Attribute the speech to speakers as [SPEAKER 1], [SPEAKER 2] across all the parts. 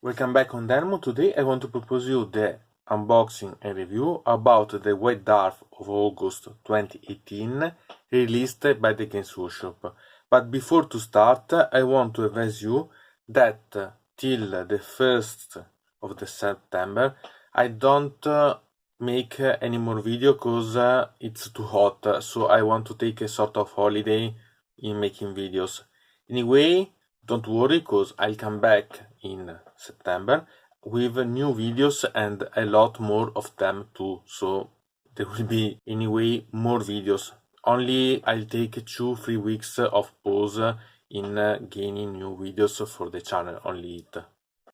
[SPEAKER 1] Welcome back on Dynamo. Today I want to propose you the unboxing and review about the White Dwarf of August 2018 released by the Games Workshop. But before to start, I want to advise you that till the 1st of the September I don't make any more video because it's too hot, so I want to take a sort of holiday in making videos. Anyway, don't worry, because I'll come back in September with new videos and a lot more of them too. So there will be anyway more videos. Only I'll take 2-3 weeks of pause in gaining new videos for the channel, only it.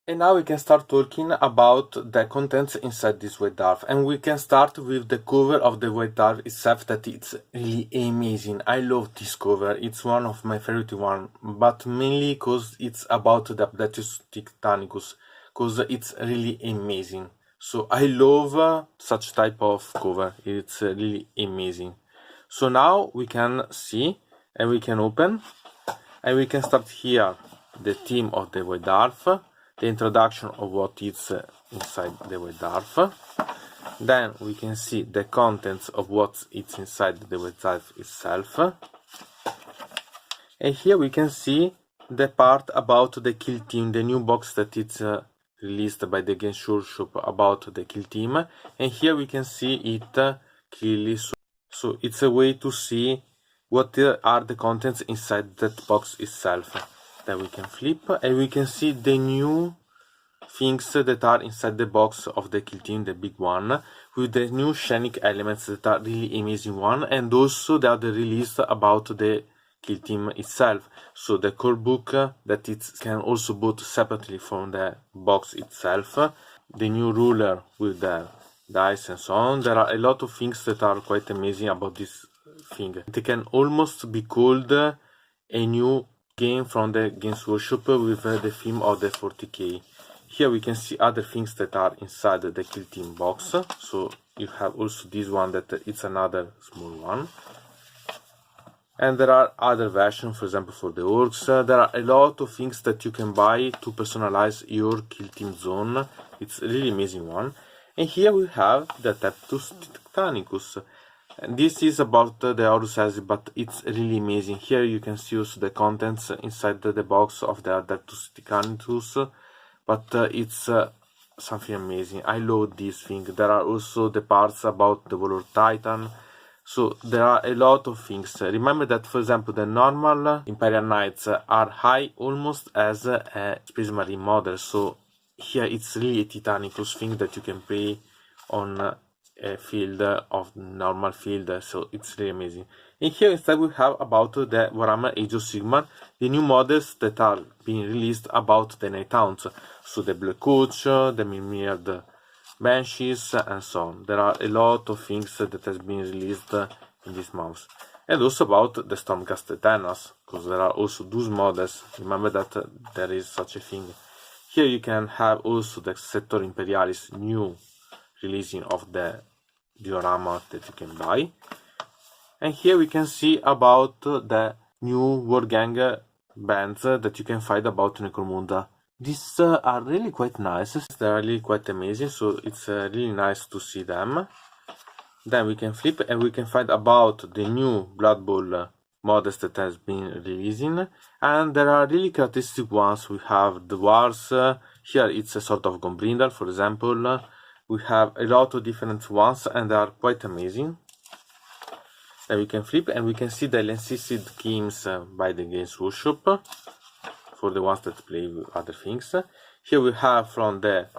[SPEAKER 1] And now we can start talking about the contents inside this White Dwarf. And we can start with the cover of the White Dwarf itself, that it's really amazing. I love this cover, it's one of my favorite one, but mainly because it's about the Adeptus Titanicus, because it's really amazing. So I love such type of cover, it's really amazing. So now we can see and we can open and we can start here the theme of the White Dwarf, the introduction of what is inside the White Dwarf. Then we can see the contents of what is inside the White Dwarf itself. And here we can see the part about the kill team, the new box that is released by the Games Workshop about the kill team. And here we can see it clearly. So it's a way to see what are the contents inside that box itself. Then we can flip and we can see the new things that are inside the box of the kill team, the big one, with the new shinic elements that are really amazing one, and also the other release about the kill team itself. So the core book that it can also bought separately from the box itself, the new ruler with the dice and so on. There are a lot of things that are quite amazing about this thing. It can almost be called a new game from the Games Workshop with the theme of the 40k. Here we can see other things that are inside the kill team box. So you have also this one that it's another small one. And there are other versions, for example for the orcs. There are a lot of things that you can buy to personalize your kill team zone. It's a really amazing one. And here we have the Adeptus Titanicus. And this is about the Horus Heresy, but it's really amazing. Here you can see also the contents inside the box of the Adeptus Titanicus, but it's something amazing. I love this thing. There are also the parts about the Warlord Titan. So there are a lot of things. Remember that, for example, the normal Imperial Knights are high almost as a Space Marine model. So here it's really a Titanicus thing that you can play on a field of normal field, so it's really amazing. And here instead we have about the Warhammer Age of Sigmar, the new models that are being released about the Night Hounds, so the Black Coach, the Mirrored Banshees and so on. There are a lot of things that has been released in this month. And also about the Stormcast Titanas, because there are also those models. Remember that there is such a thing. Here you can have also the Sector Imperialis new releasing of the diorama that you can buy. And here we can see about the new Wargang bands that you can find about Necromunda. These are really quite nice, they are really quite amazing, so it's really nice to see them. Then we can flip and we can find about the new Blood Bowl models that has been releasing, and there are really characteristic ones. We have the Wars, here it's a sort of Gombrindal, for example. We have a lot of different ones and they are quite amazing. Then we can flip and we can see the licensed games by the Games Workshop for the ones that play with other things. Here we have from the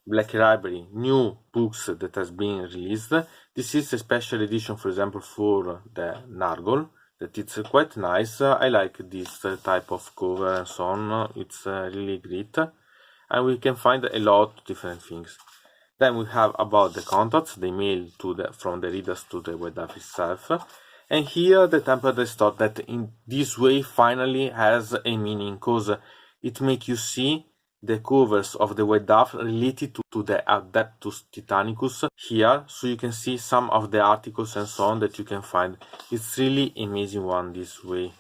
[SPEAKER 1] Black Library new books that has been released. This is a special edition, for example, for the Nargol, that it's quite nice. I like this type of cover and so on. It's really great. And we can find a lot of different things. Then we have about the contacts, the email from the readers to the White Dwarf itself. And here the template is thought that in this way finally has a meaning, because it makes you see the covers of the White Dwarf related to the Adeptus Titanicus here, so you can see some of the articles and so on that you can find. It's really amazing one this way.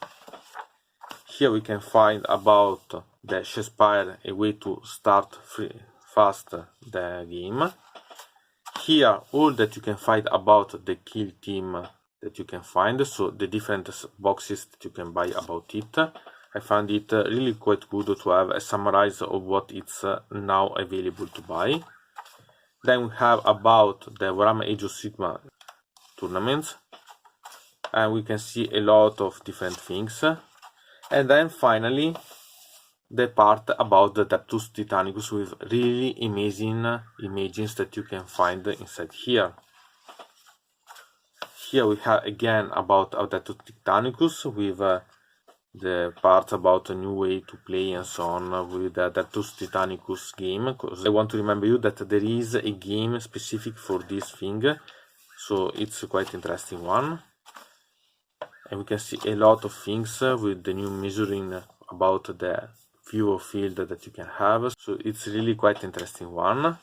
[SPEAKER 1] Here we can find about the Shakespeare, a way to start fast the game. Here, all that you can find about the kill team that you can find, so the different boxes that you can buy about it. I found it really quite good to have a summary of what it's now available to buy. Then we have about the Warhammer Age of Sigmar tournaments, and we can see a lot of different things. And then finally, the part about the Adeptus Titanicus with really amazing images that you can find inside here. Here we have again about Adeptus Titanicus with the part about a new way to play and so on with the Adeptus Titanicus game, because I want to remember you that there is a game specific for this thing, so it's a quite interesting one. And we can see a lot of things with the new measuring about the view of field that you can have, so it's really quite interesting one.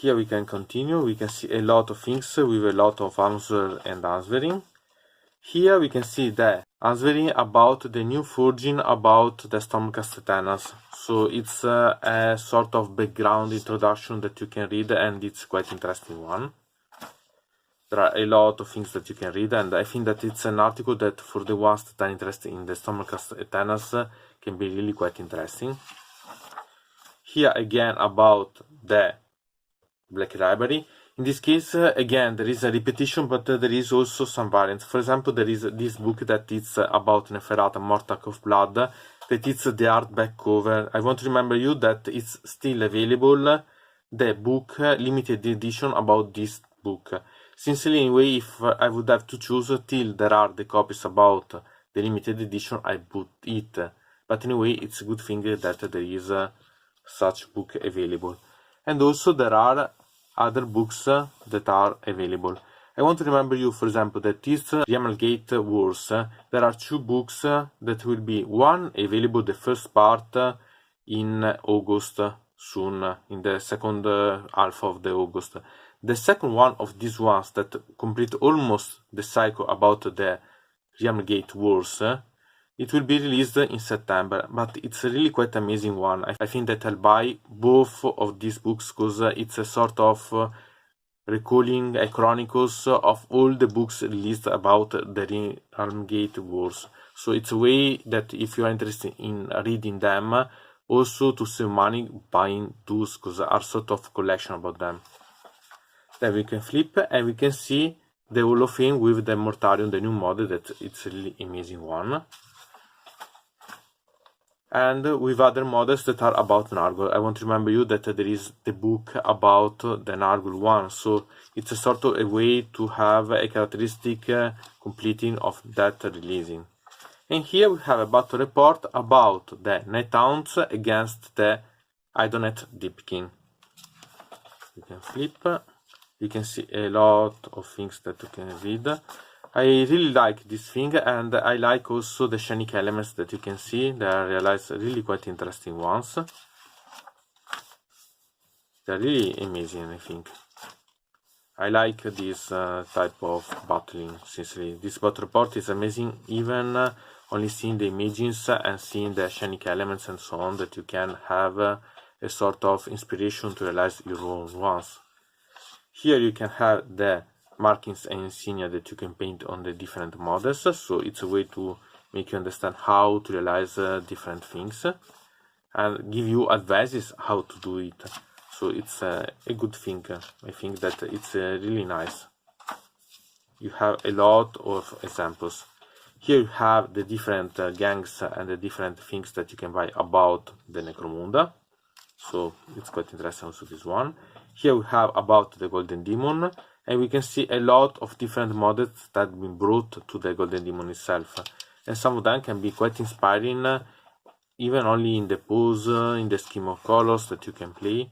[SPEAKER 1] Here we can continue, we can see a lot of things with a lot of answer and answering. Here we can see the answering about the new forging about the Stormcast Titanicus, so it's a sort of background introduction that you can read, and it's quite interesting one. There are a lot of things that you can read, and I think that it's an article that for the ones that are interested in the Stormcast Titanicus can be really quite interesting. Here again about the Black Library. In this case, again, there is a repetition, but there is also some variants. For example, there is this book that is about Neferata, Mortarch of Blood, that is the hardback cover. I want to remember you that it's still available, the book, limited edition about this book. Sincerely, anyway, if I would have to choose, till there are the copies about the limited edition, I bought it. But anyway, it's a good thing that there is such book available. And also there are other books that are available. I want to remember you, for example, that this Realmgate Wars, there are two books that will be one available the first part in August soon, in the second half of the August. The second one of these ones that complete almost the cycle about the Realmgate Wars, it will be released in September, but it's a really quite amazing one. I think that I'll buy both of these books because it's a sort of recalling a chronicles of all the books released about the Realmgate Wars. So it's a way that if you are interested in reading them, also to save money buying those, because are sort of collection about them. Then we can flip and we can see the Hall of Fame with the Mortarion, the new model, that it's a really amazing one. And with other models that are about Nargol. I want to remember you that there is the book about the Nargol one, so it's a sort of a way to have a characteristic completing of that releasing. And here we have a battle report about the Night Hounds against the Idonet Deep King. You can flip, you can see a lot of things that you can read. I really like this thing, and I like also the shiny elements that you can see. They are realized really quite interesting ones. They're really amazing, I think. I like this type of battling, sincerely. This battle report is amazing, even only seeing the images and seeing the shiny elements and so on, that you can have a sort of inspiration to realize your own ones. Here you can have the markings and insignia that you can paint on the different models, so it's a way to make you understand how to realize different things and give you advices how to do it. So it's a good thing. I think that it's really nice. You have a lot of examples. Here you have the different gangs and the different things that you can buy about the Necromunda, so it's quite interesting also this one. Here we have about the Golden Demon, and we can see a lot of different models that have been brought to the Golden Demon itself, and some of them can be quite inspiring, even only in the pose, in the scheme of colors that you can play.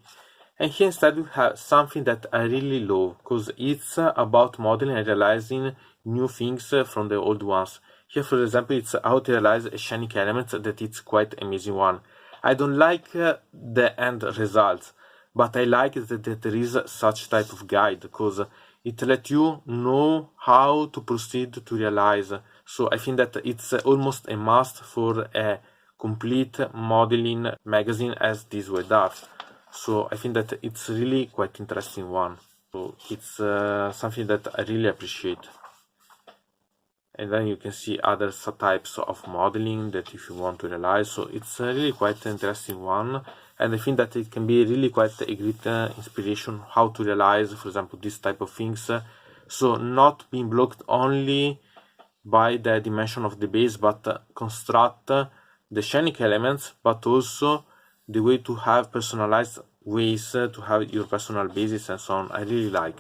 [SPEAKER 1] And here instead we have something that I really love, because it's about modeling and realizing new things from the old ones. Here, for example, it's how to realize a shiny element that it's quite amazing one. I don't like the end results, but I like that there is such type of guide, because it lets you know how to proceed to realize. So I think that it's almost a must for a complete modeling magazine as this White Dwarf. So I think that it's really quite interesting one. So it's something that I really appreciate. And then you can see other types of modeling that if you want to realize. So it's really quite an interesting one, and I think that it can be really quite a great inspiration how to realize, for example, this type of things. So not being blocked only by the dimension of the base, but construct the shading elements, but also the way to have personalized ways to have your personal bases and so on. I really like.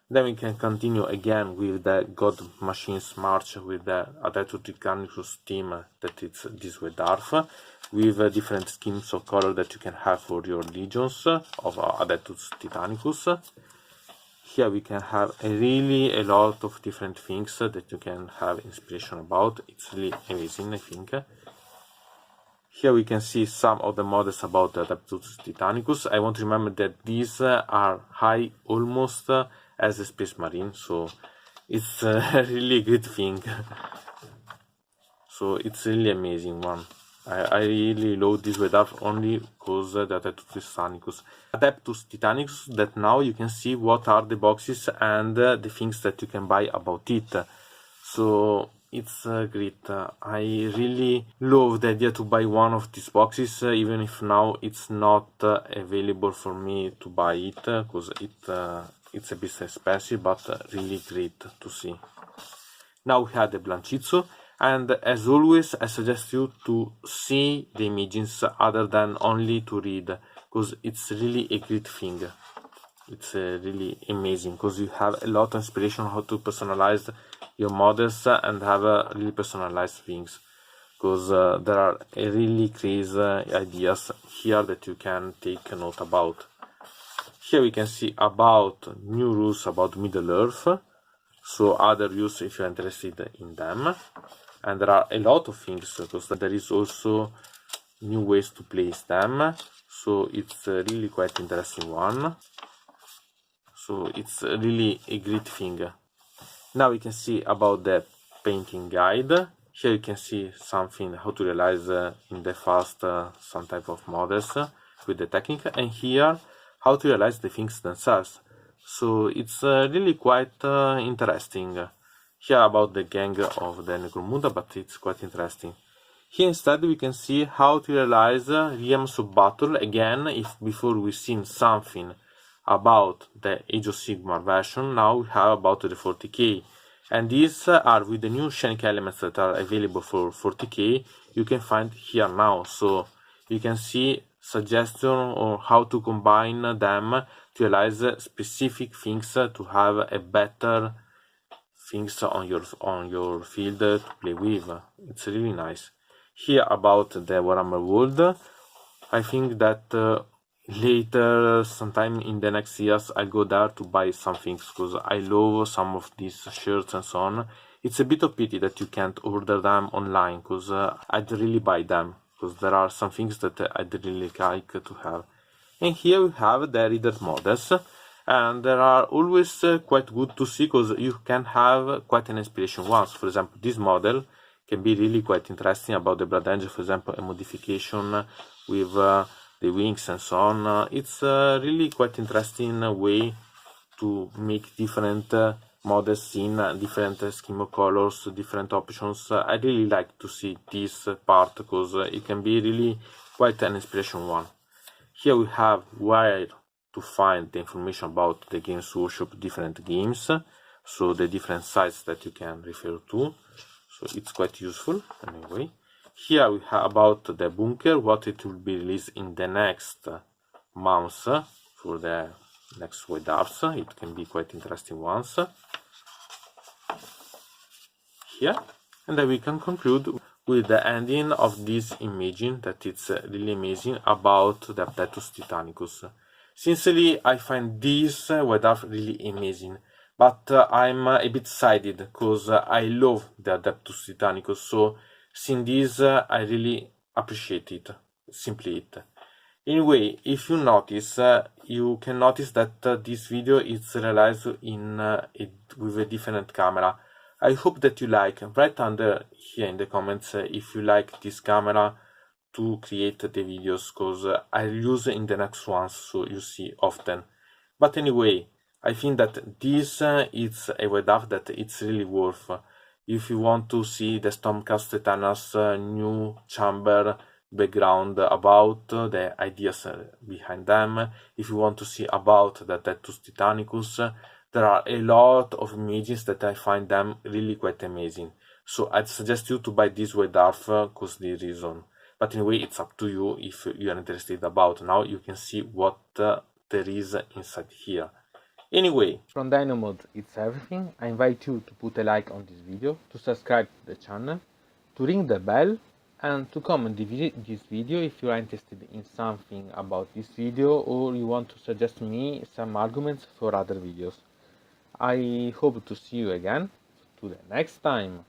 [SPEAKER 1] Then we can continue again with the God Machines March with the Adeptus Titanicus team that it's this White Dwarf, with different schemes of color that you can have for your legions of Adeptus Titanicus. Here we can have a lot of different things that you can have inspiration about. It's really amazing, I think. Here we can see some of the models about the Adeptus Titanicus. I want to remember that these are high almost as a Space Marine, so it's really a good thing. So it's really amazing one. I really love this White Dwarf only because the Adeptus Titanicus. Adeptus Titanicus, that now you can see what are the boxes and the things that you can buy about it. So it's great. I really love the idea to buy one of these boxes, even if now it's not available for me to buy it, because it's a bit expensive, but really great to see. Now we have the Blancizzo, and as always I suggest you to see the images other than only to read, because it's really a great thing. It's really amazing because you have a lot of inspiration on how to personalize your models and have really personalized things, because there are really crazy ideas here that you can take a note about. Here we can see about new rules about Middle Earth, so other rules if you're interested in them. And there are a lot of things, because there is also new ways to place them, so it's really quite interesting one. So it's really a great thing. Now we can see about the painting guide. Here you can see something how to realize in the fast some type of models with the technique, and here how to realize the things themselves. So it's really quite interesting. Here about the gang of the Necromunda, but it's quite interesting. Here instead we can see how to realize realms of battle again. If before we've seen something about the Age of Sigmar version, now we have about the 40k, and these are with the new shading elements that are available for 40k. You can find here now, so you can see suggestion on how to combine them to realize specific things to have a better things on your field to play with. It's really nice. Here about the Warhammer World, I think that later sometime in the next years I'll go there to buy some things, because I love some of these shirts and so on. It's a bit of pity that you can't order them online, because I'd really buy them, because there are some things that I'd really like to have. And here we have the reader models, and they are always quite good to see, because you can have quite an inspiration ones. For example, this model can be really quite interesting about the Blood Angel, for example, a modification with the wings and so on. It's really quite interesting way to make different models in different scheme of colors, different options. I really like to see this part, because it can be really quite an inspiration one. Here we have where to find the information about the Games Workshop different games, so the different sites that you can refer to, so it's quite useful anyway. Here we have about the bunker, what it will be released in the next months for the next White Dwarfs. It can be quite interesting ones here. And then we can conclude with the ending of this imaging that it's really amazing about the Adeptus Titanicus. Sincerely, I find this White Dwarf really amazing, but I'm a bit sided, because I love the Adeptus Titanicus, so seeing this I really appreciate it, simply it. Anyway, if you notice, you can notice that this video is realized in with a different camera. I hope that you like. Write under here in the comments if you like this camera to create the videos, because I'll use in the next ones, so you see often. But anyway, I think that this is a White Dwarf that it's really worth. If you want to see the Stormcast Titanicus new chamber background about the ideas behind them, if you want to see about the Adeptus Titanicus, there are a lot of images that I find them really quite amazing. So I'd suggest you to buy this White Dwarf because the reason. But anyway, it's up to you if you are interested about. Now you can see what there is inside here. Anyway, from Dynamod, it's everything. I invite you to put a like on this video, to subscribe to the channel, to ring the bell, and to comment this video if you are interested in something about this video or you want to suggest me some arguments for other videos. I hope to see you again to the next time.